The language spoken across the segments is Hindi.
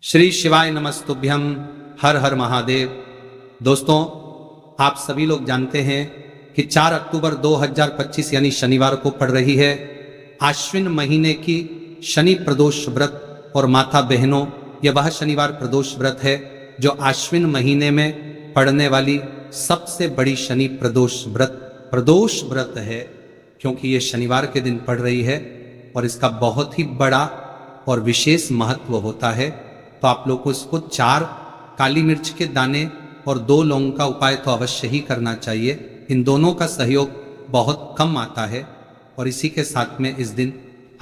श्री शिवाय नमस्तुभ्यम। हर हर महादेव। दोस्तों, आप सभी लोग जानते हैं कि 4 अक्टूबर 2025 यानी शनिवार को पड़ रही है आश्विन महीने की शनि प्रदोष व्रत। और माता बहनों, यह वह शनिवार प्रदोष व्रत है जो आश्विन महीने में पड़ने वाली सबसे बड़ी शनि प्रदोष व्रत है, क्योंकि ये शनिवार के दिन पड़ रही है और इसका बहुत ही बड़ा और विशेष महत्व होता है। तो आप लोग को इसको 4 काली मिर्च के दाने और 2 लौंग का उपाय तो अवश्य ही करना चाहिए। इन दोनों का सहयोग बहुत कम आता है और इसी के साथ में इस दिन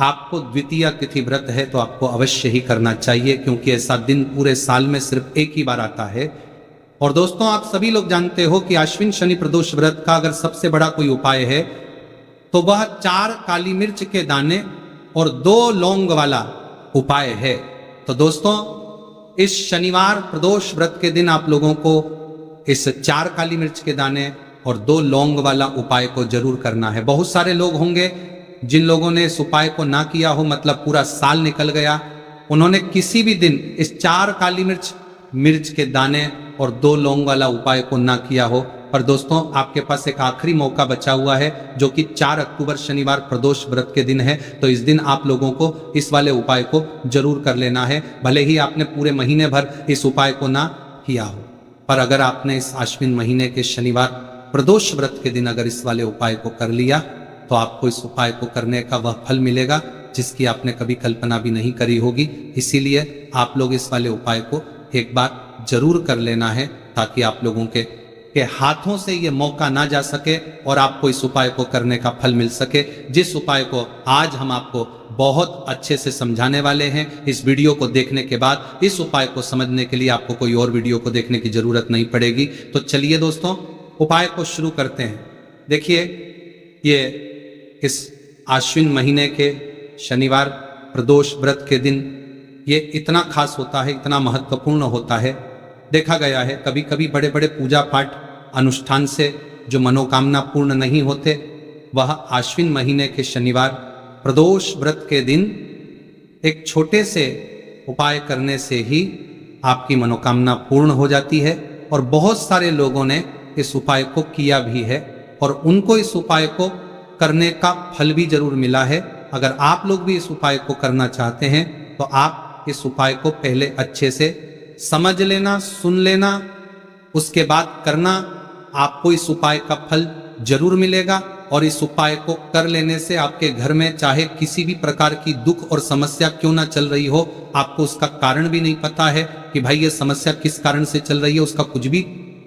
आपको द्वितीय तिथि व्रत है तो आपको अवश्य ही करना चाहिए, क्योंकि ऐसा दिन पूरे साल में सिर्फ एक ही बार आता है। और दोस्तों, आप सभी लोग जानते हो कि आश्विन शनि प्रदोष व्रत का अगर सबसे बड़ा कोई उपाय है तो वह 4 काली मिर्च के दाने और 2 लौंग वाला उपाय है। तो दोस्तों, इस शनिवार प्रदोष व्रत के दिन आप लोगों को इस 4 काली मिर्च के दाने और 2 लौंग वाला उपाय को जरूर करना है। बहुत सारे लोग होंगे जिन लोगों ने इस उपाय को ना किया हो, मतलब पूरा साल निकल गया, उन्होंने किसी भी दिन इस 4 काली मिर्च के दाने और 2 लौंग वाला उपाय को ना किया हो। पर दोस्तों, आपके पास एक आखिरी मौका बचा हुआ है जो कि 4 अक्टूबर शनिवार प्रदोष व्रत के दिन है। तो इस दिन आप लोगों को इस वाले उपाय को जरूर कर लेना है, भले ही आपने पूरे महीने भर इस उपाय को ना किया हो। पर अगर आपने इस आश्विन महीने के शनिवार प्रदोष व्रत के दिन अगर इस वाले उपाय को कर लिया तो आपको इस उपाय को करने का वह फल मिलेगा जिसकी आपने कभी कल्पना भी नहीं करी होगी। इसीलिए आप लोग इस वाले उपाय को एक बार जरूर कर लेना है, ताकि आप लोगों के हाथों से ये मौका ना जा सके और आपको इस उपाय को करने का फल मिल सके, जिस उपाय को आज हम आपको बहुत अच्छे से समझाने वाले हैं। इस वीडियो को देखने के बाद इस उपाय को समझने के लिए आपको कोई और वीडियो को देखने की जरूरत नहीं पड़ेगी। तो चलिए दोस्तों, उपाय को शुरू करते हैं। देखिए, ये इस आश्विन महीने के शनिवार प्रदोष व्रत के दिन ये इतना खास होता है, इतना महत्वपूर्ण होता है। देखा गया है कभी कभी बड़े बड़े पूजा पाठ अनुष्ठान से जो मनोकामना पूर्ण नहीं होते, वह आश्विन महीने के शनिवार प्रदोष व्रत के दिन एक छोटे से उपाय करने से ही आपकी मनोकामना पूर्ण हो जाती है। और बहुत सारे लोगों ने इस उपाय को किया भी है और उनको इस उपाय को करने का फल भी जरूर मिला है। अगर आप लोग भी इस उपाय को करना चाहते हैं तो आप इस उपाय को पहले अच्छे से समझ लेना, सुन लेना, उसके बाद करना। आपको इस उपाय का फल जरूर मिलेगा और इस उपाय को कर लेने से आपके घर में चाहे किसी भी प्रकार की दुख और समस्या क्यों ना चल रही हो, आपको उसका कारण भी नहीं पता है कि भाई ये समस्या किस कारण से चल रही है, उसका कुछ भी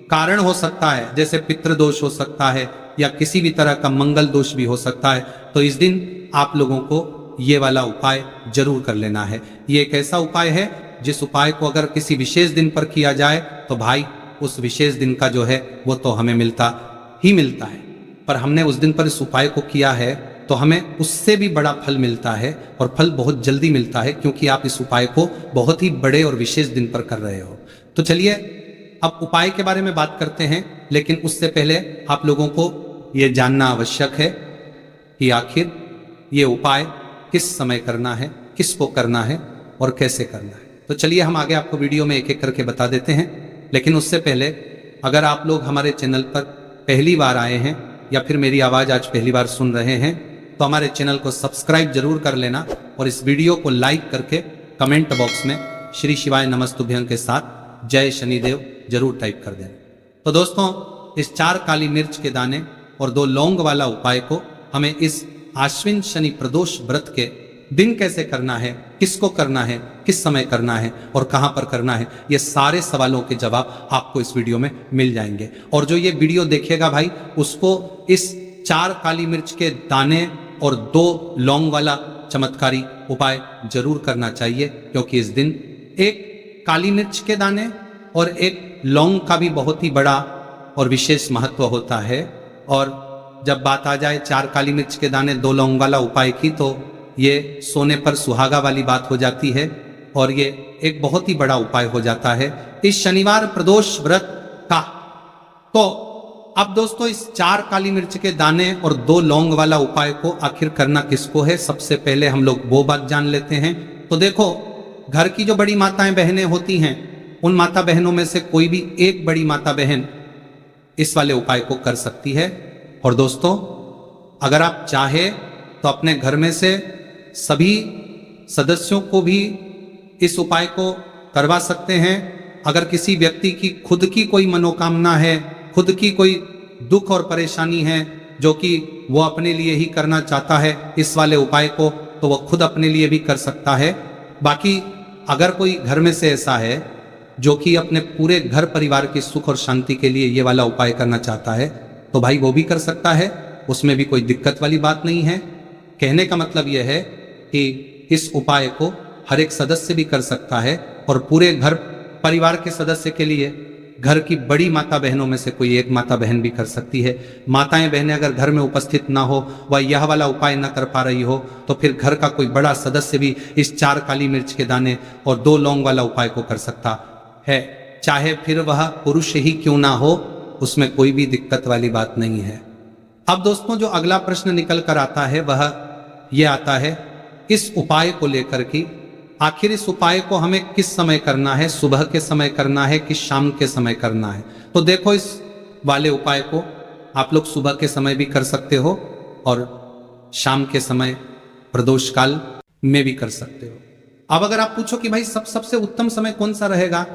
कारण हो सकता है, जैसे पितृदोष हो सकता है या किसी भी तरह का मंगल दोष भी हो सकता है। तो इस दिन आप लोगों को ये वाला उपाय जरूर कर लेना है। ये एक ऐसा उपाय है जिस उपाय को अगर किसी विशेष दिन पर किया जाए तो भाई उस विशेष दिन का जो है वो तो हमें मिलता ही मिलता है। पर हमने उस दिन पर इस उपाय को किया है तो हमें उससे भी बड़ा फल मिलता है और फल बहुत जल्दी मिलता है, क्योंकि आप इस उपाय को बहुत ही बड़े और विशेष दिन पर कर रहे हो। तो चलिए अब उपाय के बारे में बात करते हैं, लेकिन उससे पहले आप लोगों को ये जानना आवश्यक है कि आखिर ये उपाय किस समय करना है, किसको करना है और कैसे करना है। तो चलिए हम आगे आपको वीडियो में एक एक करके बता देते हैं। लेकिन उससे पहले अगर आप लोग हमारे चैनल पर पहली बार आए हैं या फिर मेरी आवाज़ आज पहली बार सुन रहे हैं तो हमारे चैनल को सब्सक्राइब जरूर कर लेना और इस वीडियो को लाइक करके कमेंट बॉक्स में श्री शिवाय नमस्तुभ्यं के साथ जय शनिदेव जरूर टाइप कर देना। तो दोस्तों, इस 4 काली मिर्च के दाने और 2 लौंग वाला उपाय को हमें इस आश्विन शनि प्रदोष व्रत के दिन कैसे करना है, किसको करना है, किस समय करना है और कहां पर करना है, ये सारे सवालों के जवाब आपको इस वीडियो में मिल जाएंगे। और जो ये वीडियो देखेगा भाई, उसको इस 4 काली मिर्च के दाने और 2 लौंग वाला चमत्कारी उपाय जरूर करना चाहिए, क्योंकि इस दिन एक काली मिर्च के दाने और एक लौंग का भी बहुत ही बड़ा और विशेष महत्व होता है। और जब बात आ जाए 4 काली मिर्च के दाने 2 लौंग वाला उपाय की, तो ये सोने पर सुहागा वाली बात हो जाती है और ये एक बहुत ही बड़ा उपाय हो जाता है इस शनिवार प्रदोष व्रत का। तो अब दोस्तों, इस 4 काली मिर्च के दाने और 2 लौंग वाला उपाय को आखिर करना किसको है, सबसे पहले हम लोग वो बात जान लेते हैं। तो देखो, घर की जो बड़ी माताएं बहनें होती हैं, उन माता बहनों में से कोई भी एक बड़ी माता बहन इस वाले उपाय को कर सकती है। और दोस्तों, अगर आप चाहे तो अपने घर में से सभी सदस्यों को भी इस उपाय को करवा सकते हैं। अगर किसी व्यक्ति की खुद की कोई मनोकामना है, खुद की कोई दुख और परेशानी है जो कि वो अपने लिए ही करना चाहता है इस वाले उपाय को, तो वो खुद अपने लिए भी कर सकता है। बाकी अगर कोई घर में से ऐसा है जो कि अपने पूरे घर परिवार की सुख और शांति के लिए ये वाला उपाय करना चाहता है, तो भाई वो भी कर सकता है, उसमें भी कोई दिक्कत वाली बात नहीं है। कहने का मतलब यह है कि इस उपाय को हर एक सदस्य भी कर सकता है और पूरे घर परिवार के सदस्य के लिए घर की बड़ी माता बहनों में से कोई एक माता बहन भी कर सकती है। माताएं बहनें अगर घर में उपस्थित ना हो, वह यह वाला उपाय ना कर पा रही हो, तो फिर घर का कोई बड़ा सदस्य भी इस 4 काली मिर्च के दाने और 2 लौंग वाला उपाय को कर सकता है, चाहे फिर वह पुरुष ही क्यों ना हो, उसमें कोई भी दिक्कत वाली बात नहीं है। अब दोस्तों, जो अगला प्रश्न निकल कर आता है वह यह आता है इस उपाय को लेकर कि आखिर इस उपाय को हमें किस समय करना है, सुबह के समय करना है कि शाम के समय करना है। तो देखो, इस वाले उपाय को आप लोग सुबह के समय भी कर सकते हो और शाम के समय प्रदोष काल में भी कर सकते हो। अब अगर आप पूछो कि भाई सबसे उत्तम समय कौन सा रहेगा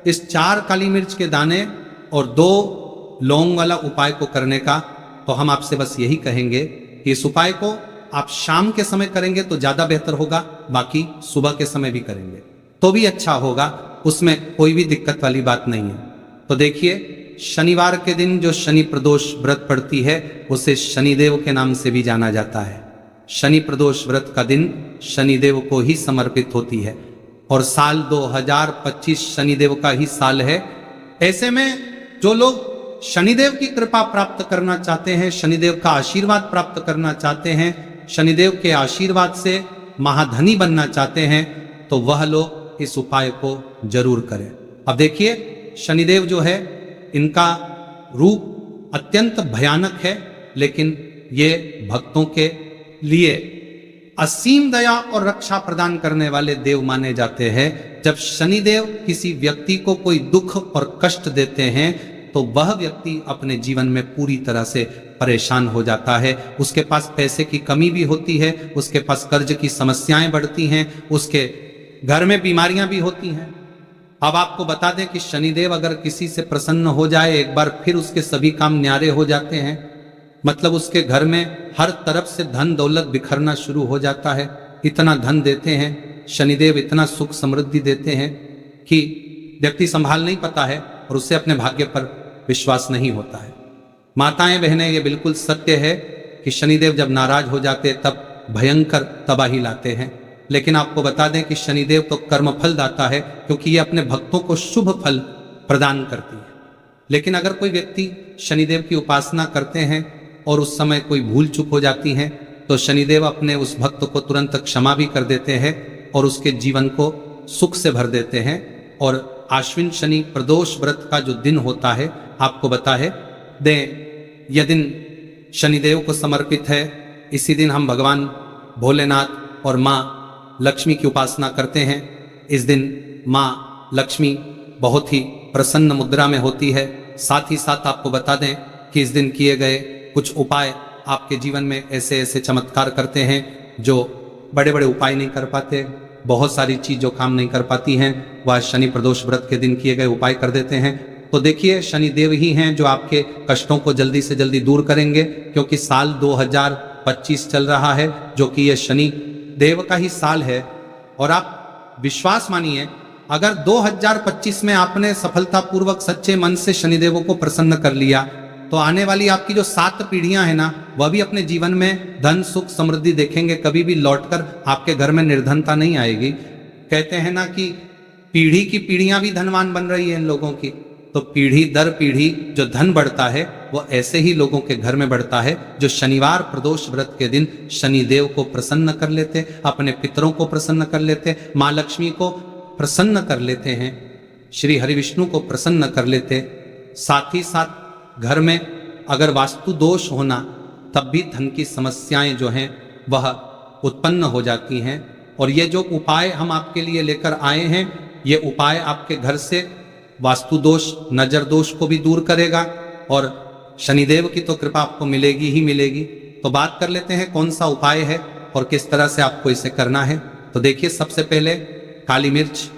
इस 4 काली मिर्च के दाने और 2 लौंग वाला उपाय को करने का, तो हम आपसे बस यही कहेंगे कि इस उपाय को आप शाम के समय करेंगे तो ज्यादा बेहतर होगा, बाकी सुबह के समय भी करेंगे तो भी अच्छा होगा, उसमें कोई भी दिक्कत वाली बात नहीं है। तो देखिए, शनिवार के दिन जो शनि प्रदोष व्रत पड़ती है उसे शनिदेव के नाम से भी जाना जाता है। शनि प्रदोष व्रत का दिन शनिदेव को ही समर्पित होती है और साल 2025 शनिदेव का ही साल है। ऐसे में जो लोग शनिदेव की कृपा प्राप्त करना चाहते हैं, शनिदेव का आशीर्वाद प्राप्त करना चाहते हैं, शनिदेव के आशीर्वाद से महाधनी बनना चाहते हैं, तो वह लोग इस उपाय को जरूर करें। अब देखिए, शनिदेव जो है इनका रूप अत्यंत भयानक है, लेकिन ये भक्तों के लिए असीम दया और रक्षा प्रदान करने वाले देव माने जाते हैं। जब शनिदेव किसी व्यक्ति को कोई दुख और कष्ट देते हैं तो वह व्यक्ति अपने जीवन में पूरी तरह से परेशान हो जाता है। उसके पास पैसे की कमी भी होती है, उसके पास कर्ज की समस्याएं बढ़ती हैं, उसके घर में बीमारियां भी होती हैं। अब आपको बता दें कि शनिदेव अगर किसी से प्रसन्न हो जाए एक बार, फिर उसके सभी काम न्यारे हो जाते हैं। मतलब उसके घर में हर तरफ से धन दौलत बिखरना शुरू हो जाता है। इतना धन देते हैं शनिदेव, इतना सुख समृद्धि देते हैं कि व्यक्ति संभाल नहीं पाता है और उससे अपने भाग्य पर विश्वास नहीं होता है। माताएं बहनें, ये बिल्कुल सत्य है कि शनिदेव जब नाराज हो जाते तब भयंकर तबाही लाते हैं। लेकिन आपको बता दें कि शनिदेव तो कर्मफल दाता है, क्योंकि ये अपने भक्तों को शुभ फल प्रदान करती है। लेकिन अगर कोई व्यक्ति शनिदेव की उपासना करते हैं और उस समय कोई भूल चूक हो जाती है, तो शनिदेव अपने उस भक्त को तुरंत क्षमा भी कर देते हैं और उसके जीवन को सुख से भर देते हैं। और आश्विन शनि प्रदोष व्रत का जो दिन होता है, आपको बता है यह दिन शनिदेव को समर्पित है। इसी दिन हम भगवान भोलेनाथ और माँ लक्ष्मी की उपासना करते हैं। इस दिन माँ लक्ष्मी बहुत ही प्रसन्न मुद्रा में होती है। साथ ही साथ आपको बता दें कि इस दिन किए गए कुछ उपाय आपके जीवन में ऐसे ऐसे चमत्कार करते हैं जो बड़े बड़े उपाय नहीं कर पाते। बहुत सारी चीज जो काम नहीं कर पाती हैं वह शनि प्रदोष व्रत के दिन किए गए उपाय कर देते हैं। तो देखिए, शनिदेव ही हैं जो आपके कष्टों को जल्दी से जल्दी दूर करेंगे, क्योंकि साल 2025 चल रहा है जो कि यह शनि देव का ही साल है। और आप विश्वास मानिए, अगर 2025 में आपने सफलतापूर्वक सच्चे मन से शनिदेव को प्रसन्न कर लिया, तो आने वाली आपकी जो 7 पीढ़ियां हैं ना, वह भी अपने जीवन में धन सुख समृद्धि देखेंगे। कभी भी लौटकर आपके घर में निर्धनता नहीं आएगी। कहते हैं ना कि पीढ़ी की पीढ़ियां भी धनवान बन रही है इन लोगों की। तो पीढ़ी दर पीढ़ी जो धन बढ़ता है वो ऐसे ही लोगों के घर में बढ़ता है जो शनिवार प्रदोष व्रत के दिन शनिदेव को प्रसन्न कर लेते, अपने पितरों को प्रसन्न कर लेते, माँ लक्ष्मी को प्रसन्न कर लेते हैं, श्री हरि विष्णु को प्रसन्न कर लेते। साथ ही साथ घर में अगर वास्तु दोष होना, तब भी धन की समस्याएं जो हैं वह उत्पन्न हो जाती हैं। और ये जो उपाय हम आपके लिए लेकर आए हैं, ये उपाय आपके घर से वास्तु दोष, नजर दोष को भी दूर करेगा और शनिदेव की तो कृपा आपको मिलेगी ही मिलेगी। तो बात कर लेते हैं कौन सा उपाय है और किस तरह से आपको इसे करना है। तो देखिए, सबसे पहले काली मिर्च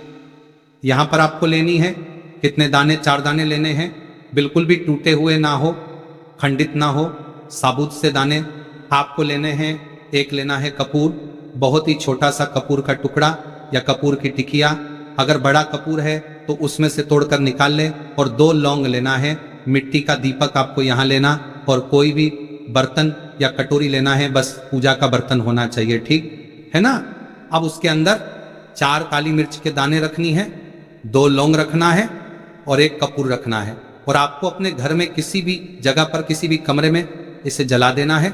यहां पर आपको लेनी है। कितने दाने? 4 दाने लेने हैं। बिल्कुल भी टूटे हुए ना हो, खंडित ना हो, साबुत से दाने आपको लेने हैं। एक लेना है कपूर, बहुत ही छोटा सा कपूर का टुकड़ा या कपूर की टिकिया। अगर बड़ा कपूर है तो उसमें से तोड़कर निकाल लें। और 2 लौंग लेना है। मिट्टी का दीपक आपको यहाँ लेना और कोई भी बर्तन या कटोरी लेना है, बस पूजा का बर्तन होना चाहिए, ठीक है ना। अब उसके अंदर 4 काली मिर्च के दाने रखनी है, 2 लौंग रखना है और 1 कपूर रखना है। और आपको अपने घर में किसी भी जगह पर, किसी भी कमरे में इसे जला देना है।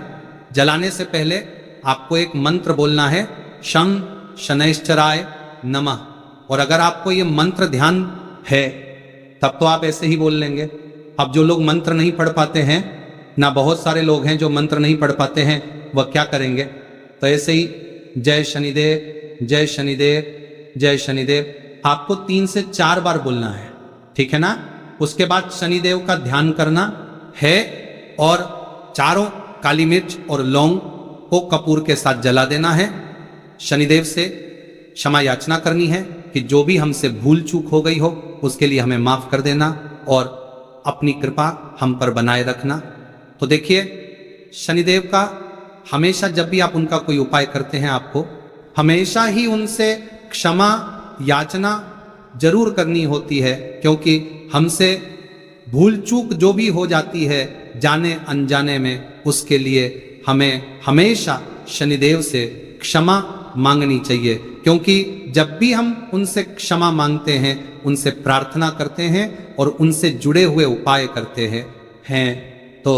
जलाने से पहले आपको एक मंत्र बोलना है, शं शनैश्चराय नमः। और अगर आपको ये मंत्र ध्यान है तब तो आप ऐसे ही बोल लेंगे। अब जो लोग मंत्र नहीं पढ़ पाते हैं ना, बहुत सारे लोग हैं जो मंत्र नहीं पढ़ पाते हैं, वह क्या करेंगे? तो ऐसे ही जय शनिदेव, जय शनिदेव, जय शनिदेव आपको 3 से 4 बार बोलना है, ठीक है ना। उसके बाद शनिदेव का ध्यान करना है और चारों काली मिर्च और लौंग को कपूर के साथ जला देना है। शनिदेव से क्षमा याचना करनी है कि जो भी हमसे भूल चूक हो गई हो उसके लिए हमें माफ कर देना और अपनी कृपा हम पर बनाए रखना। तो देखिए, शनिदेव का हमेशा जब भी आप उनका कोई उपाय करते हैं, आपको हमेशा ही उनसे क्षमा याचना जरूर करनी होती है, क्योंकि हमसे भूल चूक जो भी हो जाती है जाने अनजाने में, उसके लिए हमें हमेशा शनिदेव से क्षमा मांगनी चाहिए। क्योंकि जब भी हम उनसे क्षमा मांगते हैं, उनसे प्रार्थना करते हैं और उनसे जुड़े हुए उपाय करते हैं तो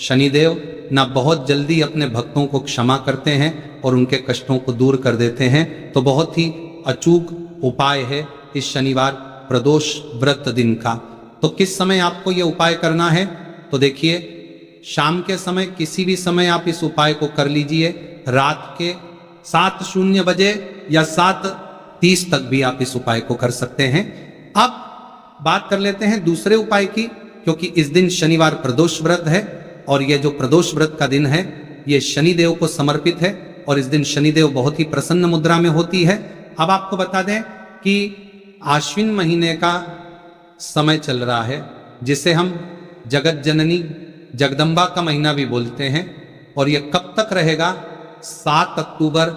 शनिदेव ना बहुत जल्दी अपने भक्तों को क्षमा करते हैं और उनके कष्टों को दूर कर देते हैं। तो बहुत ही अचूक उपाय है इस शनिवार प्रदोष व्रत दिन का। तो किस समय आपको ये उपाय करना है? तो देखिए, शाम के समय, किसी भी समय आप इस उपाय को कर लीजिए। रात के 7:00 बजे या 7:30 तक भी आप इस उपाय को कर सकते हैं। अब बात कर लेते हैं दूसरे उपाय की, क्योंकि इस दिन शनिवार प्रदोष व्रत है और यह जो प्रदोष व्रत का दिन है ये शनिदेव को समर्पित है और इस दिन शनिदेव बहुत ही प्रसन्न मुद्रा में होती है। अब आपको बता दें कि आश्विन महीने का समय चल रहा है, जिसे हम जगत जननी जगदम्बा का महीना भी बोलते हैं। और यह कब तक रहेगा? 7 अक्टूबर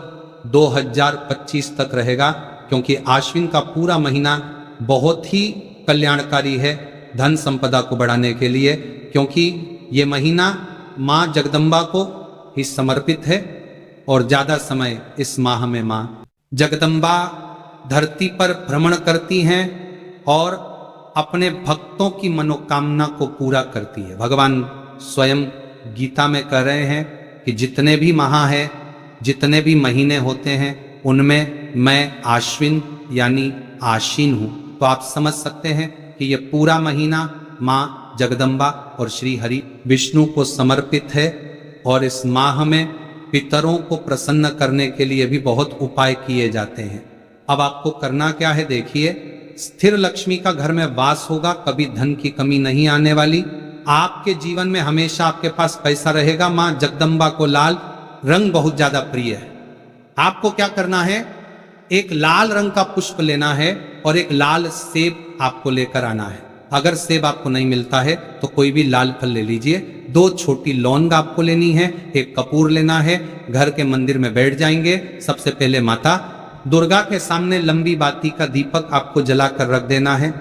2025 तक रहेगा, क्योंकि आश्विन का पूरा महीना बहुत ही कल्याणकारी है धन संपदा को बढ़ाने के लिए, क्योंकि ये महीना माँ जगदम्बा को ही समर्पित है। और ज्यादा समय इस माह में माँ जगदम्बा धरती पर भ्रमण करती हैं और अपने भक्तों की मनोकामना को पूरा करती है। भगवान स्वयं गीता में कह रहे हैं कि जितने भी माह है, जितने भी महीने होते हैं, उनमें मैं आश्विन यानी आशीन हूँ। तो आप समझ सकते हैं कि ये पूरा महीना माँ जगदम्बा और श्री हरि विष्णु को समर्पित है। और इस माह में पितरों को प्रसन्न करने के लिए भी बहुत उपाय किए जाते हैं। अब आपको करना क्या है? देखिए, स्थिर लक्ष्मी का घर में वास होगा, कभी धन की कमी नहीं आने वाली। आपके जीवन में हमेशा आपके पास पैसा रहेगा। माँ जगदम्बा को लाल रंग बहुत ज्यादा प्रिय है। आपको क्या करना है? एक लाल रंग का पुष्प लेना है और एक लाल सेब आपको लेकर आना है। अगर सेब आपको नहीं मिलता है तो कोई भी लाल फल ले लीजिए। 2 छोटी लौंग आपको लेनी है, 1 कपूर लेना है। घर के मंदिर में बैठ जाएंगे। सबसे पहले माता दुर्गा के सामने लंबी बाती का दीपक आपको जलाकर रख देना है।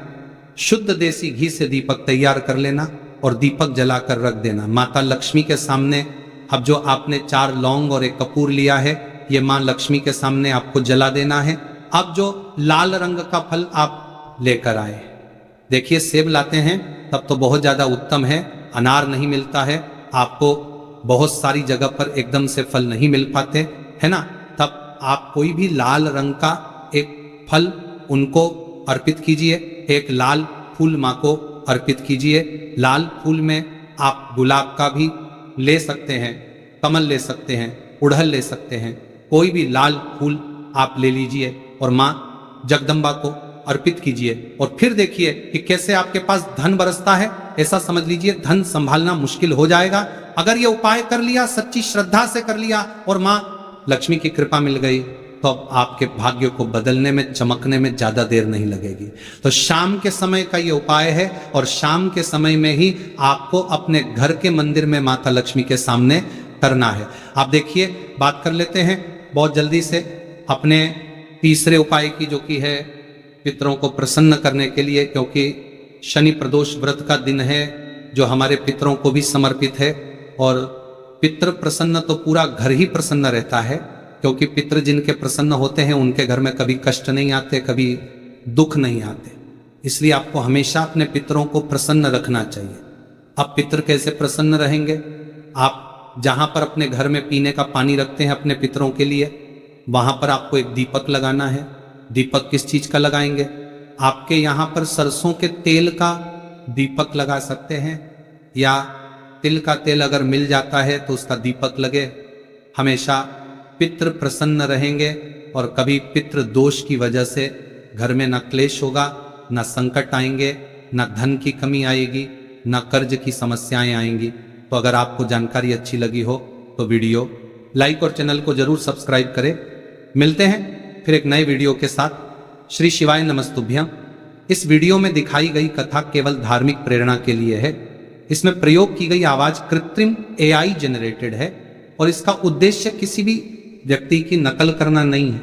शुद्ध देसी घी से दीपक तैयार कर लेना और दीपक जलाकर रख देना माता लक्ष्मी के सामने। अब जो आपने 4 लौंग और 1 कपूर लिया है, ये माँ लक्ष्मी के सामने आपको जला देना है। अब जो लाल रंग का फल आप लेकर आए, देखिए सेब लाते हैं तब तो बहुत ज्यादा उत्तम है। अनार नहीं मिलता है, आपको बहुत सारी जगह पर एकदम से फल नहीं मिल पाते, है ना। तब आप कोई भी लाल रंग का एक फल उनको अर्पित कीजिए। एक लाल फूल माँ को अर्पित कीजिए। लाल फूल में आप गुलाब का भी ले सकते हैं, कमल ले सकते हैं, उड़हल ले सकते हैं, कोई भी लाल फूल आप ले लीजिए और मां जगदम्बा को अर्पित कीजिए और फिर देखिए कि कैसे आपके पास धन बरसता है। ऐसा समझ लीजिए धन संभालना मुश्किल हो जाएगा। अगर ये उपाय कर लिया, सच्ची श्रद्धा से कर लिया और मां लक्ष्मी की कृपा मिल गई, तो अब आपके भाग्य को बदलने में, चमकने में ज्यादा देर नहीं लगेगी। तो शाम के समय का ये उपाय है और शाम के समय में ही आपको अपने घर के मंदिर में माता लक्ष्मी के सामने करना है। आप देखिए, बात कर लेते हैं बहुत जल्दी से अपने तीसरे उपाय की, जो कि है पितरों को प्रसन्न करने के लिए, क्योंकि शनि प्रदोष व्रत का दिन है जो हमारे पितरों को भी समर्पित है। और पितृ प्रसन्न तो पूरा घर ही प्रसन्न रहता है, क्योंकि पितृ जिनके प्रसन्न होते हैं उनके घर में कभी कष्ट नहीं आते, कभी दुख नहीं आते। इसलिए आपको हमेशा अपने पितरों को प्रसन्न रखना चाहिए। अब पितृ कैसे प्रसन्न रहेंगे? आप जहां पर अपने घर में पीने का पानी रखते हैं अपने पितरों के लिए, वहां पर आपको एक दीपक लगाना है। दीपक किस चीज का लगाएंगे? आपके यहां पर सरसों के तेल का दीपक लगा सकते हैं, या तिल का तेल अगर मिल जाता है तो उसका दीपक लगे। हमेशा पितृ प्रसन्न रहेंगे और कभी पितृ दोष की वजह से घर में न क्लेश होगा, न संकट आएंगे, न धन की कमी आएगी, न कर्ज की समस्याएं आएंगी। तो अगर आपको जानकारी अच्छी लगी हो तो वीडियो लाइक और चैनल को जरूर सब्सक्राइब करें। मिलते हैं फिर एक नए वीडियो के साथ। श्री शिवाय नमस्तुभ्यं। इस वीडियो में दिखाई गई कथा केवल धार्मिक प्रेरणा के लिए है। इसमें प्रयोग की गई आवाज कृत्रिम AI जनरेटेड है और इसका उद्देश्य किसी भी व्यक्ति की नकल करना नहीं है।